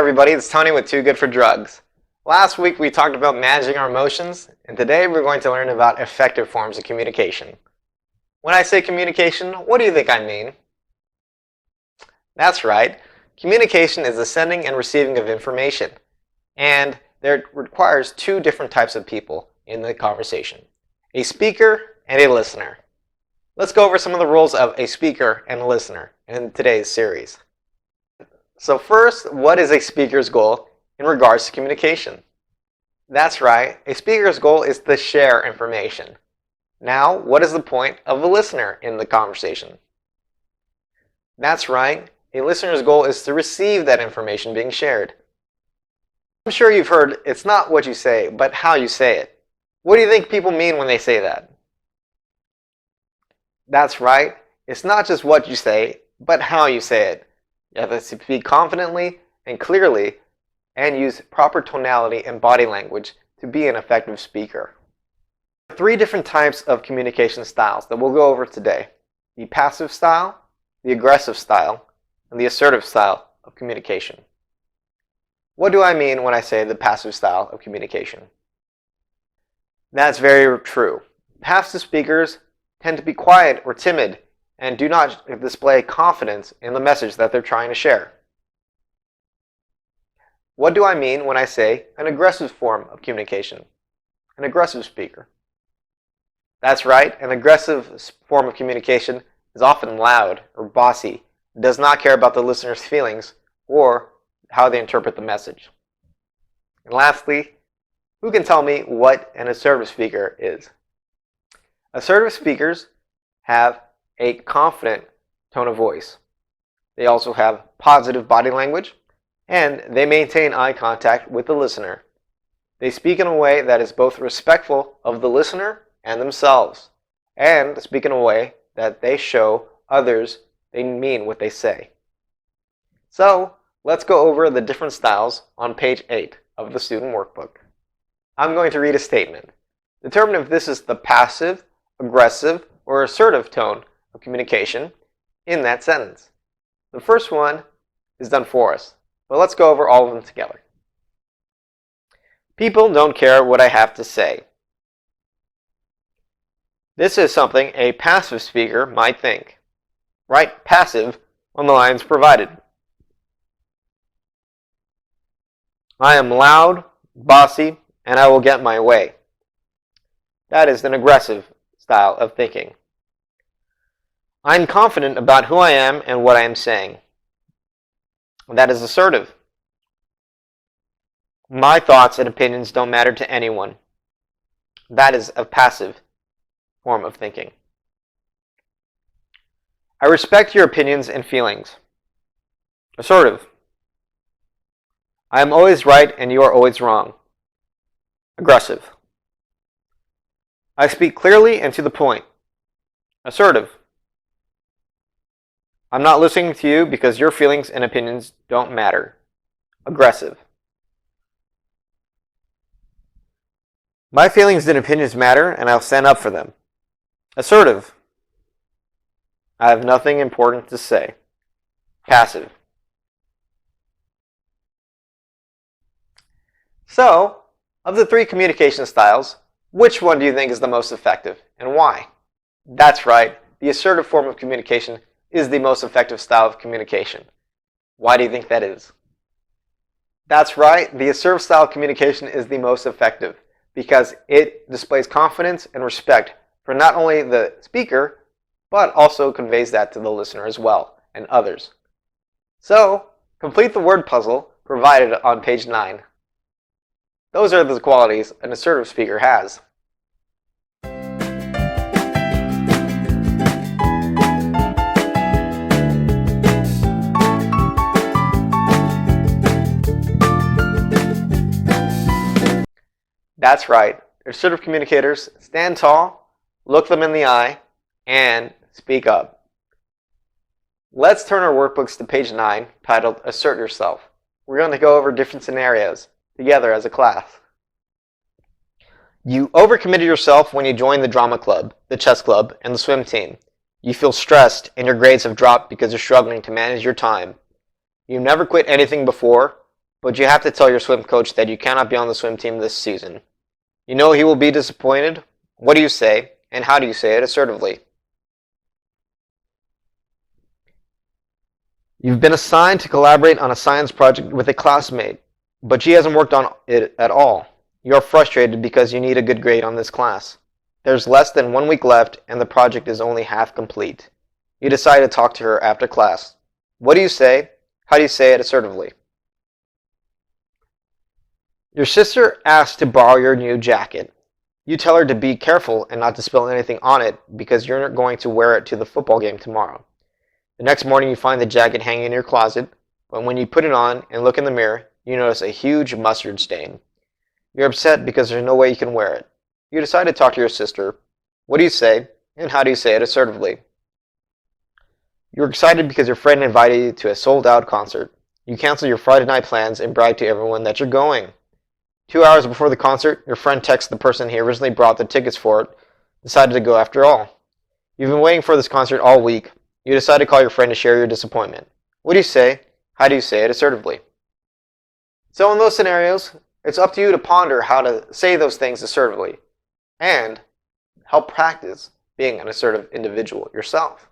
everybody, it's Tony with Too Good for Drugs. Last week we talked about managing our emotions, and today we're going to learn about effective forms of communication. When I say communication, what do you think I mean? That's right, communication is the sending and receiving of information, and there requires two different types of people in the conversation, a speaker and a listener. Let's go over some of the roles of a speaker and a listener in today's series. So first, what is a speaker's goal in regards to communication? That's right, a speaker's goal is to share information. Now, what is the point of a listener in the conversation? That's right, a listener's goal is to receive that information being shared. I'm sure you've heard, it's not what you say, but how you say it. What do you think people mean when they say that? That's right, it's not just what you say, but how you say it. You have to speak confidently and clearly and use proper tonality and body language to be an effective speaker. There are three different types of communication styles that we'll go over today. The passive style, the aggressive style, and the assertive style of communication. What do I mean when I say the passive style of communication? That's very true. Passive speakers tend to be quiet or timid and do not display confidence in the message that they're trying to share. What do I mean when I say an aggressive form of communication? An aggressive speaker. That's right, an aggressive form of communication is often loud or bossy, does not care about the listener's feelings or how they interpret the message. And lastly, who can tell me what an assertive speaker is? Assertive speakers have a confident tone of voice. They also have positive body language, and they maintain eye contact with the listener. They speak in a way that is both respectful of the listener and themselves, and speak in a way that they show others they mean what they say. So, let's go over the different styles on page 8 of the student workbook. I'm going to read a statement. Determine if this is the passive, aggressive, or assertive tone of communication in that sentence. The first one is done for us, but let's go over all of them together. People don't care what I have to say. This is something a passive speaker might think. Write passive on the lines provided. I am loud, bossy, and I will get my way. That is an aggressive style of thinking. I'm confident about who I am and what I am saying. That is assertive. My thoughts and opinions don't matter to anyone. That is a passive form of thinking. I respect your opinions and feelings. Assertive. I am always right and you are always wrong. Aggressive. I speak clearly and to the point. Assertive. I'm not listening to you because your feelings and opinions don't matter. Aggressive. My feelings and opinions matter and I'll stand up for them. Assertive. I have nothing important to say. Passive. So, of the three communication styles, which one do you think is the most effective and why? That's right, the assertive form of communication is the most effective style of communication. Why do you think that is? That's right, the assertive style of communication is the most effective because it displays confidence and respect for not only the speaker, but also conveys that to the listener as well and others. So, complete the word puzzle provided on page 9. Those are the qualities an assertive speaker has. That's right. Assertive communicators stand tall, look them in the eye, and speak up. Let's turn our workbooks to page 9, titled Assert Yourself. We're going to go over different scenarios together as a class. You overcommitted yourself when you joined the drama club, the chess club, and the swim team. You feel stressed and your grades have dropped because you're struggling to manage your time. You've never quit anything before, but you have to tell your swim coach that you cannot be on the swim team this season. You know he will be disappointed. What do you say, and how do you say it assertively? You've been assigned to collaborate on a science project with a classmate, but she hasn't worked on it at all. You're frustrated because you need a good grade on this class. There's less than 1 week left, and the project is only half complete. You decide to talk to her after class. What do you say? How do you say it assertively? Your sister asks to borrow your new jacket. You tell her to be careful and not to spill anything on it because you're going to wear it to the football game tomorrow. The next morning you find the jacket hanging in your closet, but when you put it on and look in the mirror, you notice a huge mustard stain. You're upset because there's no way you can wear it. You decide to talk to your sister. What do you say, and how do you say it assertively? You're excited because your friend invited you to a sold-out concert. You cancel your Friday night plans and brag to everyone that you're going. 2 hours before the concert, your friend texts the person he originally brought the tickets for it, decided to go after all. You've been waiting for this concert all week. You decide to call your friend to share your disappointment. What do you say? How do you say it assertively? So in those scenarios, it's up to you to ponder how to say those things assertively and help practice being an assertive individual yourself.